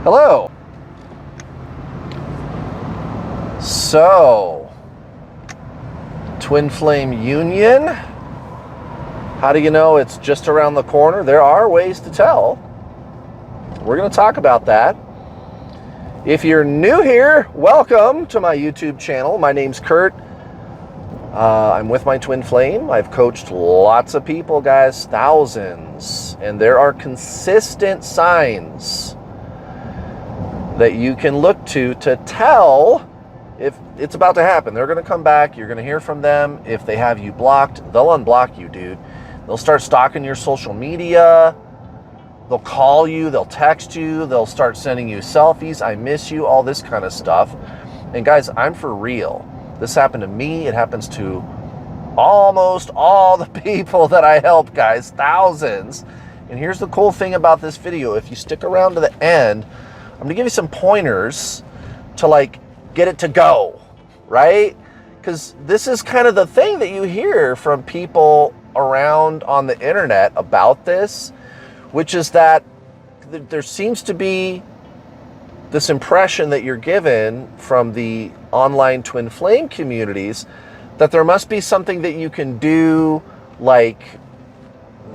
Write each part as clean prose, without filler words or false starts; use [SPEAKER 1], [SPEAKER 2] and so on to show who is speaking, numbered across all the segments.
[SPEAKER 1] Hello. So, twin flame union. How do you know it's just around the corner? There are ways to tell. We're going to talk about that. If you're new here, welcome to my YouTube channel. My name's Kurt. I'm with my twin flame. I've coached lots of people, guys, thousands. And there are consistent signs that you can look to tell if it's about to happen. They're going to come back. You're going to hear from them. If they have you blocked, they'll unblock you, dude. They'll start stalking your social media. They'll call you. They'll text you. They'll start sending you selfies. I miss you, all this kind of stuff. And guys, I'm for real. This happened to me. It happens to almost all the people that I help, guys, thousands. And here's the cool thing about this video. If you stick around to the end, I'm going to give you some pointers to get it to go, right? Because this is kind of the thing that you hear from people around on the internet about this, which is that there seems to be this impression that you're given from the online twin flame communities that there must be something that you can do, like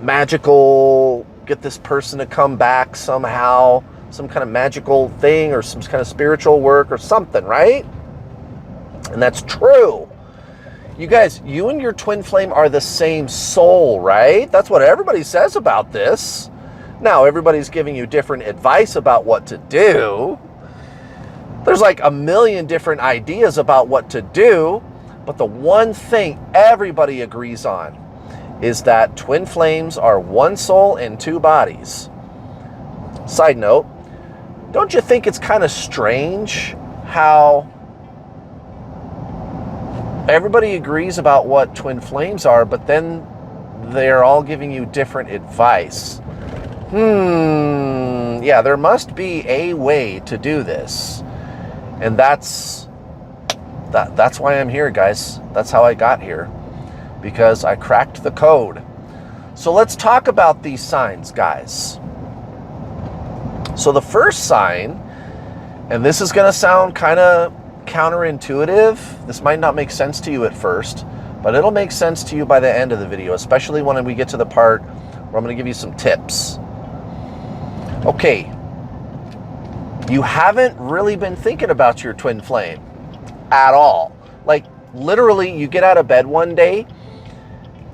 [SPEAKER 1] magical, get this person to come back somehow, some kind of magical thing or some kind of spiritual work or something, right? And that's true. You guys, you and your twin flame are the same soul, right? That's what everybody says about this. Now, everybody's giving you different advice about what to do. There's like a million different ideas about what to do, but the one thing everybody agrees on is that twin flames are one soul in two bodies. Side note, don't you think it's kind of strange how everybody agrees about what twin flames are, but then they're all giving you different advice? Yeah, there must be a way to do this. And that's why I'm here, guys. That's how I got here, because I cracked the code. So let's talk about these signs, guys. So the first sign, and this is going to sound kind of counterintuitive. This might not make sense to you at first, but it'll make sense to you by the end of the video, especially when we get to the part where I'm going to give you some tips. Okay, you haven't really been thinking about your twin flame at all. Like, literally, you get out of bed one day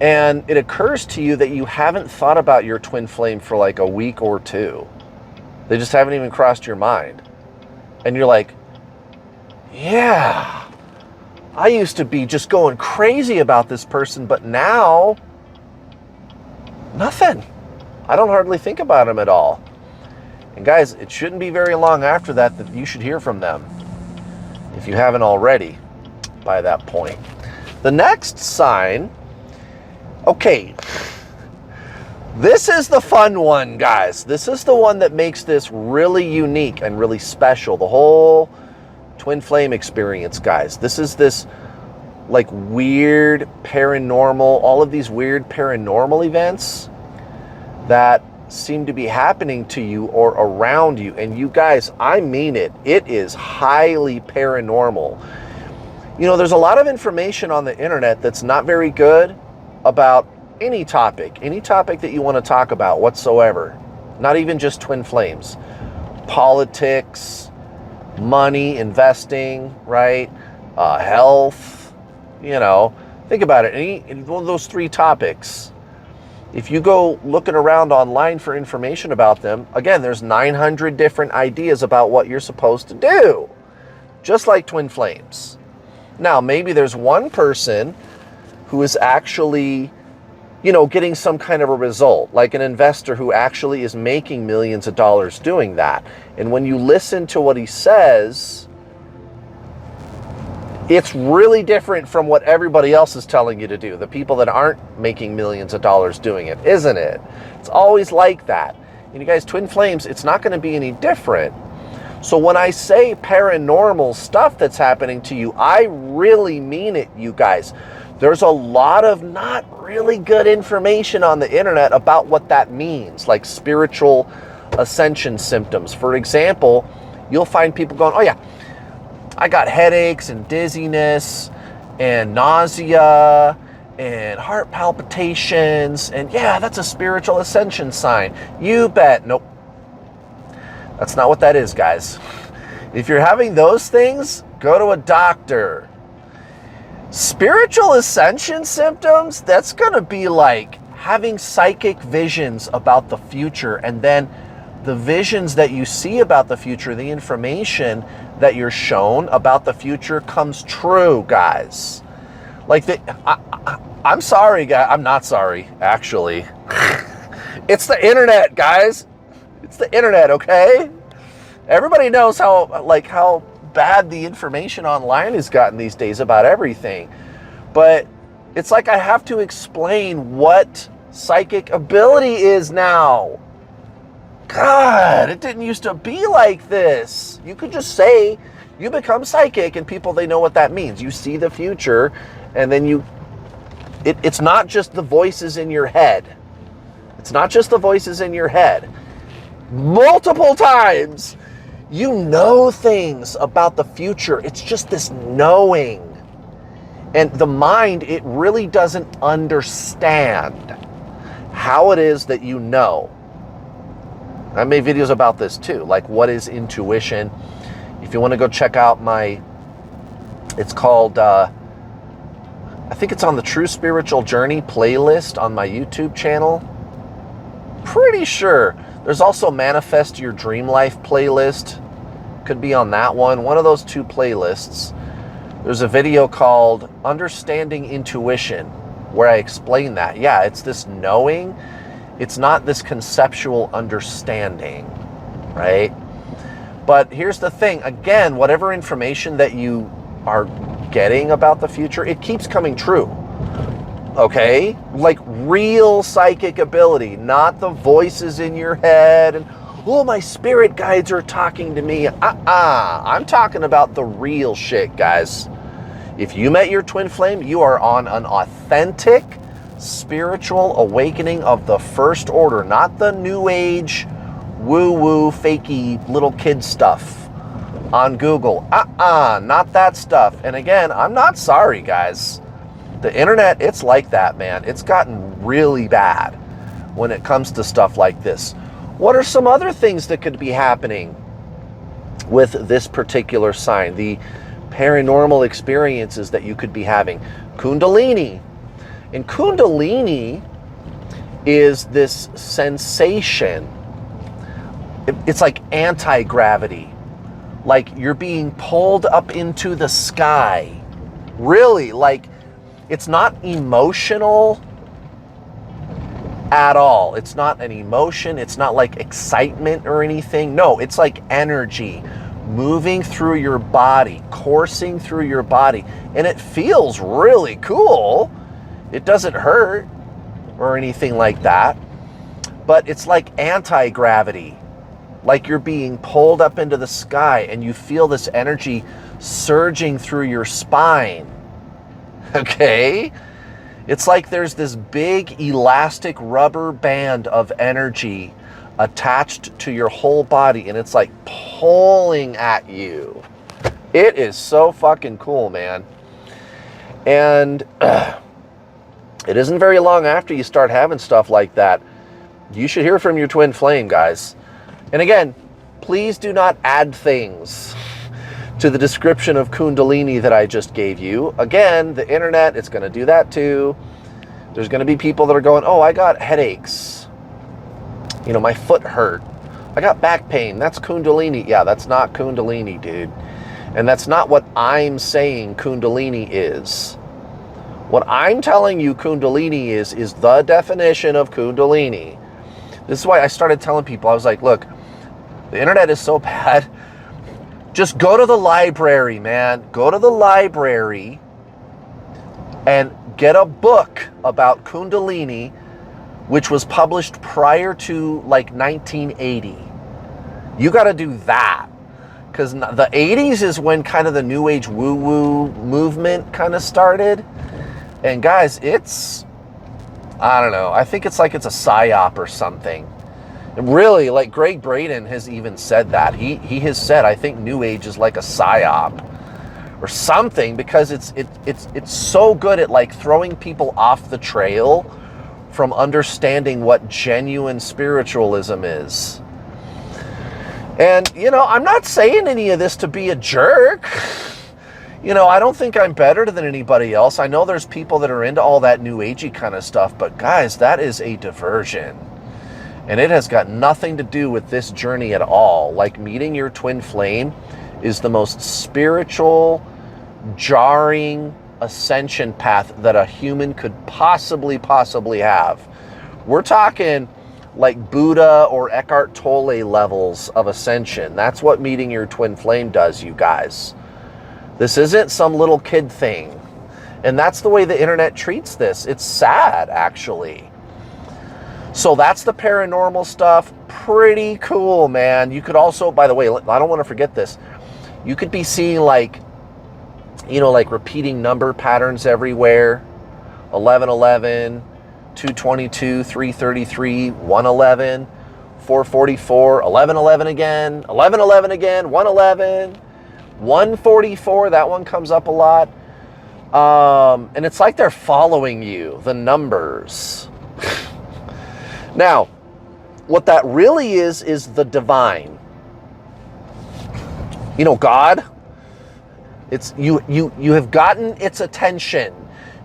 [SPEAKER 1] and it occurs to you that you haven't thought about your twin flame for like a week or two. They just haven't even crossed your mind. And you're like, yeah, I used to be just going crazy about this person, but now, nothing. I don't hardly think about him at all. And guys, it shouldn't be very long after that you should hear from them, if you haven't already by that point. The next sign, okay, this is the fun one, guys. This is the one that makes this really unique and really special. The whole twin flame experience, guys. This is this like weird paranormal, all of these weird paranormal events that seem to be happening to you or around you. And you guys, I mean it. It is highly paranormal. You know, there's a lot of information on the internet that's not very good about any topic that you want to talk about whatsoever. Not even just twin flames. Politics, money, investing, right? Health, you know. Think about it. Any one of those three topics, if you go looking around online for information about them, again, there's 900 different ideas about what you're supposed to do. Just like twin flames. Now, maybe there's one person who is actually, you know, getting some kind of a result, like an investor who actually is making millions of dollars doing that. And when you listen to what he says, it's really different from what everybody else is telling you to do. The people that aren't making millions of dollars doing it, isn't it? It's always like that. And you guys, twin flames, it's not going to be any different. So when I say paranormal stuff that's happening to you, I really mean it, you guys. There's a lot of not really good information on the internet about what that means, like spiritual ascension symptoms. For example, you'll find people going, oh yeah, I got headaches and dizziness and nausea and heart palpitations, and yeah, that's a spiritual ascension sign. You bet. Nope. That's not what that is, guys. If you're having those things, go to a doctor. Spiritual ascension symptoms, that's going to be like having psychic visions about the future, and then the visions that you see about the future, the information that you're shown about the future comes true, guys. Like, I'm sorry, guys. I'm not sorry, actually. It's the internet, guys. It's the internet, okay? Everybody knows how bad the information online has gotten these days about everything. But it's like I have to explain what psychic ability is now. God, it didn't used to be like this. You could just say you become psychic and people, they know what that means. You see the future, and then it's not just the voices in your head. It's not just the voices in your head. Multiple times, you know things about the future. It's just this knowing. And the mind, it really doesn't understand how it is that you know. I made videos about this too, like what is intuition. If you want to go check out it's called, I think it's on the True Spiritual Journey playlist on my YouTube channel. Pretty sure. There's also Manifest Your Dream Life playlist. Could be on that one of those two playlists. There's a video called Understanding Intuition where I explain that. Yeah, it's this knowing. It's not this conceptual understanding, right? But here's the thing. Again, whatever information that you are getting about the future, it keeps coming true. Okay? Like real psychic ability, not the voices in your head and, oh, my spirit guides are talking to me. I'm talking about the real shit, guys. If you met your twin flame, you are on an authentic spiritual awakening of the first order, not the new age, woo-woo, fakey little kid stuff on Google. Not that stuff. And again, I'm not sorry, guys. The internet, it's like that, man. It's gotten really bad when it comes to stuff like this. What are some other things that could be happening with this particular sign? The paranormal experiences that you could be having. Kundalini. And Kundalini is this sensation. It's like anti-gravity. Like you're being pulled up into the sky. Really, like it's not emotional at all. It's not an emotion. It's not like excitement or anything. No, it's like energy moving through your body, coursing through your body. And it feels really cool. It doesn't hurt or anything like that. But it's like anti-gravity. Like you're being pulled up into the sky and you feel this energy surging through your spine. Okay? It's like there's this big elastic rubber band of energy attached to your whole body, and it's like pulling at you. It is so fucking cool, man. And it isn't very long after you start having stuff like that, you should hear from your twin flame, guys. And again, please do not add things to the description of Kundalini that I just gave you. Again, the internet, it's going to do that too. There's going to be people that are going, oh, I got headaches. You know, my foot hurt. I got back pain. That's Kundalini. Yeah, that's not Kundalini, dude. And that's not what I'm saying Kundalini is. What I'm telling you Kundalini is the definition of Kundalini. This is why I started telling people, I was like, look, the internet is so bad. Just go to the library, man. Go to the library and get a book about Kundalini, which was published prior to like 1980. You got to do that. Because the 80s is when kind of the new age woo-woo movement kind of started. And guys, I don't know. I think it's like it's a psyop or something. Really, like Greg Braden has even said that. He has said, I think New Age is like a psyop or something, because it's so good at like throwing people off the trail from understanding what genuine spiritualism is. And, you know, I'm not saying any of this to be a jerk. You know, I don't think I'm better than anybody else. I know there's people that are into all that New Agey kind of stuff, but guys, that is a diversion. And it has got nothing to do with this journey at all. Like, meeting your twin flame is the most spiritual, jarring ascension path that a human could possibly have. We're talking like Buddha or Eckhart Tolle levels of ascension. That's what meeting your twin flame does, you guys. This isn't some little kid thing. And that's the way the internet treats this. It's sad, actually. So that's the paranormal stuff. Pretty cool, man. You could also, by the way, I don't want to forget this. You could be seeing like, you know, like repeating number patterns everywhere. 1111, 222, 333, 111, 444, 1111 again, 1111 again, 111, 144. That one comes up a lot. And it's like they're following you, the numbers. Now, what that really is the divine. You know, God, it's you have gotten its attention,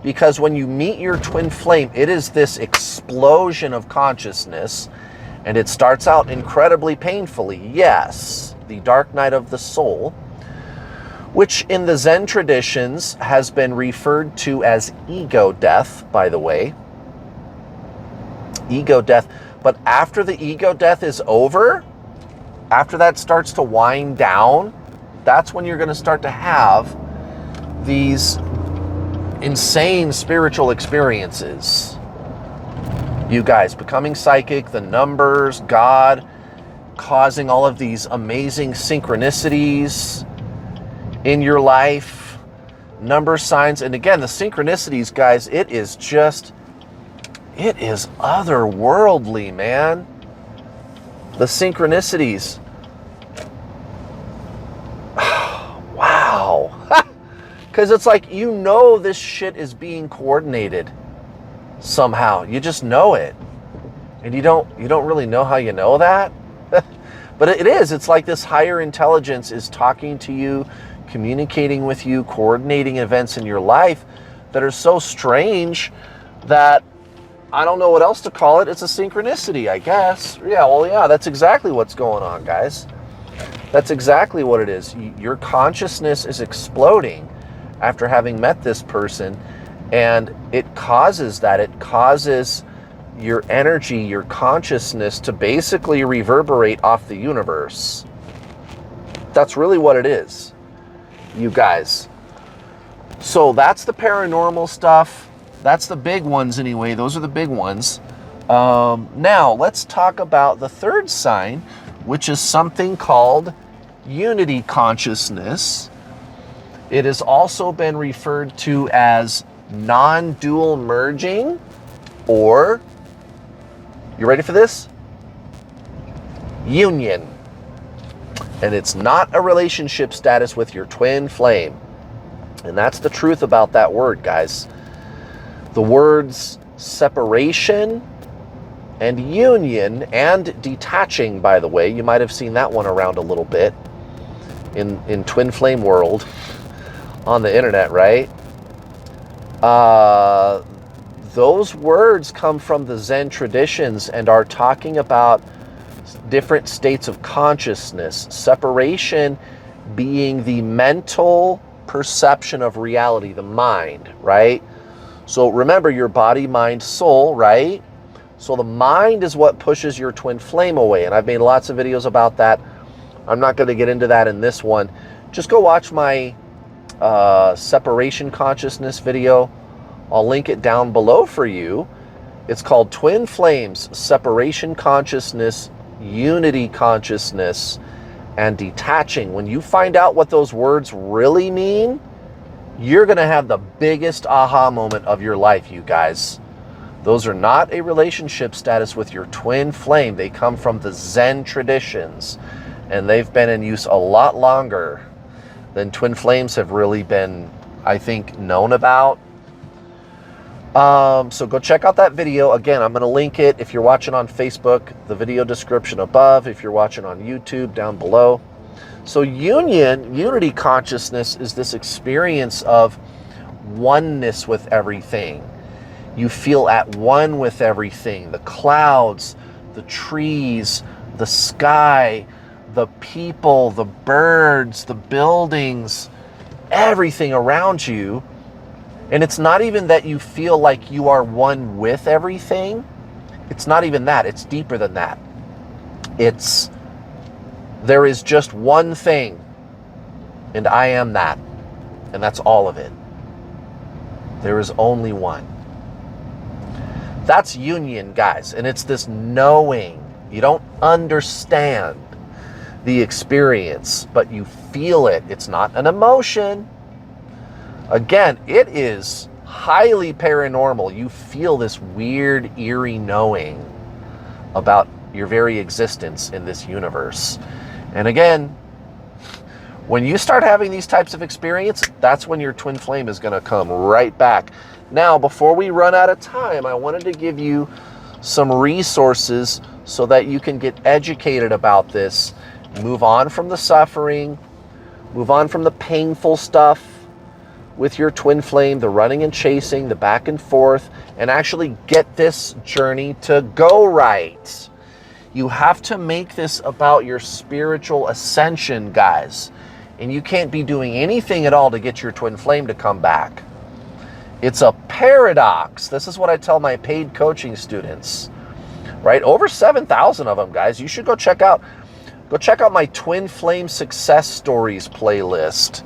[SPEAKER 1] because when you meet your twin flame, it is this explosion of consciousness, and it starts out incredibly painfully. Yes, the dark night of the soul, which in the Zen traditions has been referred to as ego death, by the way. Ego death. But after the ego death is over, after that starts to wind down, that's when you're going to start to have these insane spiritual experiences. You guys, becoming psychic, the numbers, God, causing all of these amazing synchronicities in your life, number signs. And again, the synchronicities, guys, it is otherworldly, man. The synchronicities. Wow. Because it's like, you know, this shit is being coordinated somehow. You just know it. And you don't really know how you know that. But it is. It's like this higher intelligence is talking to you, communicating with you, coordinating events in your life that are so strange that I don't know what else to call it. It's a synchronicity, I guess. Yeah, well, yeah, that's exactly what's going on, guys. That's exactly what it is. Your consciousness is exploding after having met this person, and it causes that. It causes your energy, your consciousness to basically reverberate off the universe. That's really what it is, you guys. So that's the paranormal stuff. That's the big ones anyway. Those are the big ones. Now, let's talk about the third sign, which is something called unity consciousness. It has also been referred to as non-dual merging, or, you ready for this? Union. And it's not a relationship status with your twin flame. And that's the truth about that word, guys. The words separation and union and detaching, by the way, you might have seen that one around a little bit in twin flame world on the internet, right? Those words come from the Zen traditions and are talking about different states of consciousness. Separation being the mental perception of reality, the mind, right? So remember, your body, mind, soul, right? So the mind is what pushes your twin flame away. And I've made lots of videos about that. I'm not going to get into that in this one. Just go watch my separation consciousness video. I'll link it down below for you. It's called Twin Flames, Separation Consciousness, Unity Consciousness, and Detaching. When you find out what those words really mean, you're going to have the biggest aha moment of your life, you guys. Those are not a relationship status with your twin flame. They come from the Zen traditions, and they've been in use a lot longer than twin flames have really been, I think, known about. So go check out that video. Again, I'm going to link it if you're watching on Facebook, the video description above. If you're watching on YouTube, down below. So unity consciousness is this experience of oneness with everything. You feel at one with everything. The clouds, the trees, the sky, the people, the birds, the buildings, everything around you. And it's not even that you feel like you are one with everything. It's not even that. It's deeper than that. There is just one thing, and I am that. And that's all of it. There is only one. That's union, guys. And it's this knowing. You don't understand the experience, but you feel it. It's not an emotion. Again, it is highly paranormal. You feel this weird, eerie knowing about your very existence in this universe. And again, when you start having these types of experience, that's when your twin flame is going to come right back. Now, before we run out of time, I wanted to give you some resources so that you can get educated about this. Move on from the suffering. Move on from the painful stuff with your twin flame, the running and chasing, the back and forth, and actually get this journey to go right. You have to make this about your spiritual ascension, guys. And you can't be doing anything at all to get your twin flame to come back. It's a paradox. This is what I tell my paid coaching students, right? Over 7,000 of them, guys. You should go check out my Twin Flame Success Stories playlist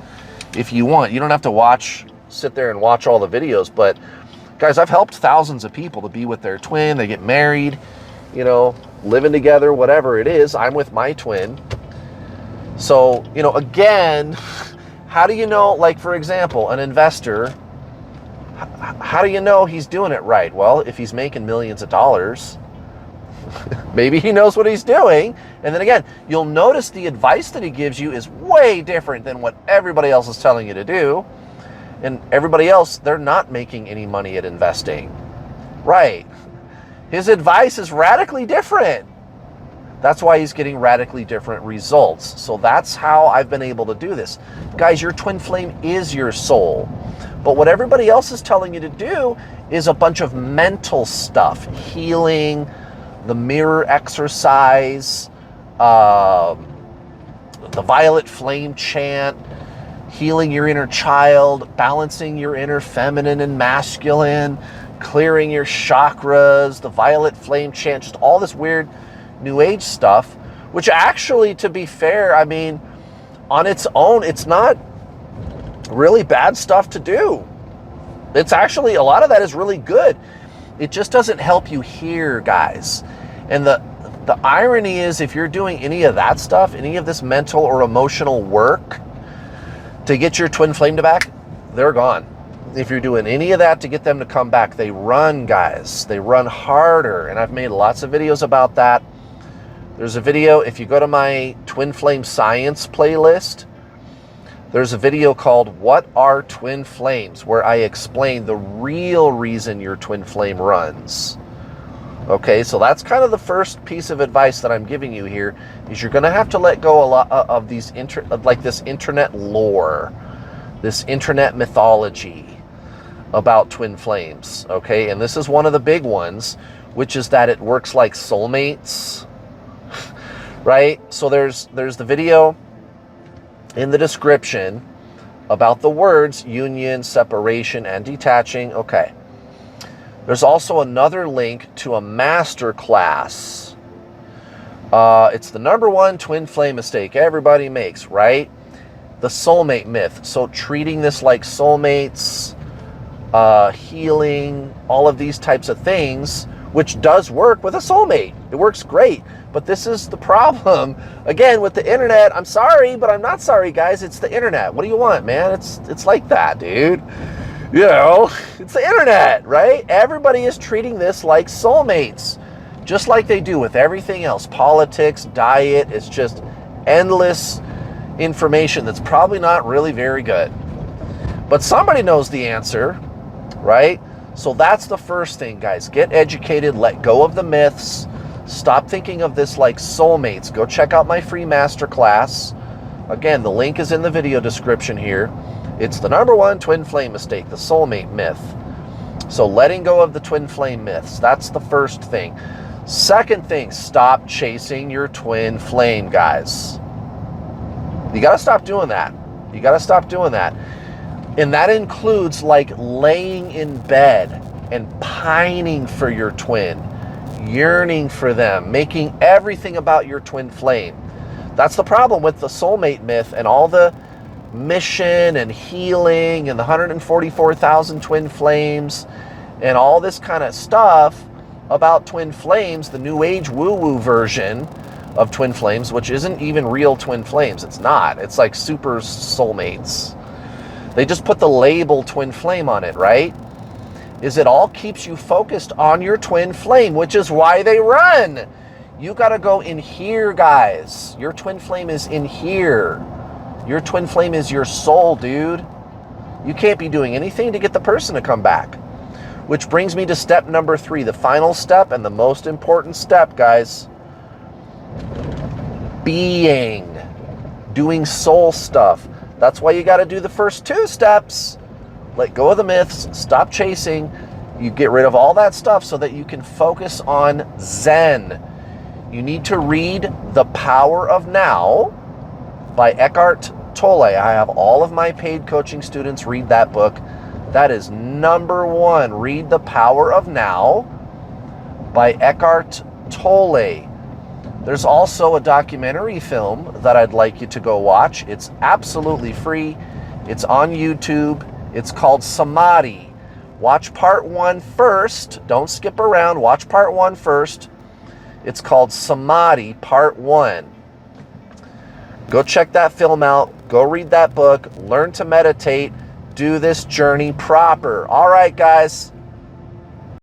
[SPEAKER 1] if you want. You don't have to sit there and watch all the videos, but guys, I've helped thousands of people to be with their twin. They get married, living together, whatever it is. I'm with my twin. So, again, how do you know, like, for example, an investor, how do you know he's doing it right? Well, if he's making millions of dollars, maybe he knows what he's doing. And then again, you'll notice the advice that he gives you is way different than what everybody else is telling you to do. And everybody else, they're not making any money at investing. Right. His advice is radically different. That's why he's getting radically different results. So that's how I've been able to do this. Guys, your twin flame is your soul. But what everybody else is telling you to do is a bunch of mental stuff. Healing, the mirror exercise, the violet flame chant, healing your inner child, balancing your inner feminine and masculine, clearing your chakras, the violet flame chant, just all this weird new age stuff, which actually, to be fair, I mean, on its own, it's not really bad stuff to do. It's actually, a lot of that is really good. It just doesn't help you hear, guys. And the irony is, if you're doing any of that stuff, any of this mental or emotional work to get your twin flame to back, they're gone. If you're doing any of that to get them to come back, they run, guys. They run harder. And I've made lots of videos about that. There's a video, if you go to my Twin Flame Science playlist, there's a video called What Are Twin Flames, where I explain the real reason your twin flame runs. Okay, so that's kind of the first piece of advice that I'm giving you here, is you're going to have to let go a lot of these this internet lore, this internet mythology about twin flames. Okay, and this is one of the big ones, which is that it works like soulmates. Right? So there's the video in the description about the words union, separation, and detaching. Okay. There's also another link to a master class. It's the #1 twin flame mistake everybody makes, right? The soulmate myth. So treating this like soulmates, healing, all of these types of things, which does work with a soulmate. It works great. But this is the problem, again, with the internet. I'm sorry, but I'm not sorry, guys. It's the internet. What do you want, man? It's like that, dude. You know, it's the internet, right? Everybody is treating this like soulmates, just like they do with everything else. Politics, diet, it's just endless information that's probably not really very good. But somebody knows the answer, right? So that's the first thing, guys. Get educated, let go of the myths, stop thinking of this like soulmates. Go check out my free masterclass. Again, the link is in the video description here. It's the #1 twin flame mistake, the soulmate myth. So letting go of the twin flame myths, that's the first thing. Second thing, stop chasing your twin flame, guys. You got to stop doing that. You got to stop doing that. And that includes like laying in bed and pining for your twin, yearning for them, making everything about your twin flame. That's the problem with the soulmate myth and all the mission and healing and the 144,000 twin flames and all this kind of stuff about twin flames, the new age woo-woo version of twin flames, which isn't even real twin flames. It's not. It's like super soulmates. They just put the label twin flame on it, right? Is it all keeps you focused on your twin flame, which is why they run. You got to go in here, guys. Your twin flame is in here. Your twin flame is your soul, dude. You can't be doing anything to get the person to come back. Which brings me to step number 3, the final step and the most important step, guys. Being. Doing soul stuff. That's why you got to do the first 2 steps. Let go of the myths. Stop chasing. You get rid of all that stuff so that you can focus on Zen. You need to read The Power of Now by Eckhart Tolle. I have all of my paid coaching students read that book. That is #1. Read The Power of Now by Eckhart Tolle. There's also a documentary film that I'd like you to go watch. It's absolutely free. It's on YouTube. It's called Samadhi. Watch part 1 first. Don't skip around. Watch part 1 first. It's called Samadhi, part 1. Go check that film out. Go read that book. Learn to meditate. Do this journey proper. All right, guys.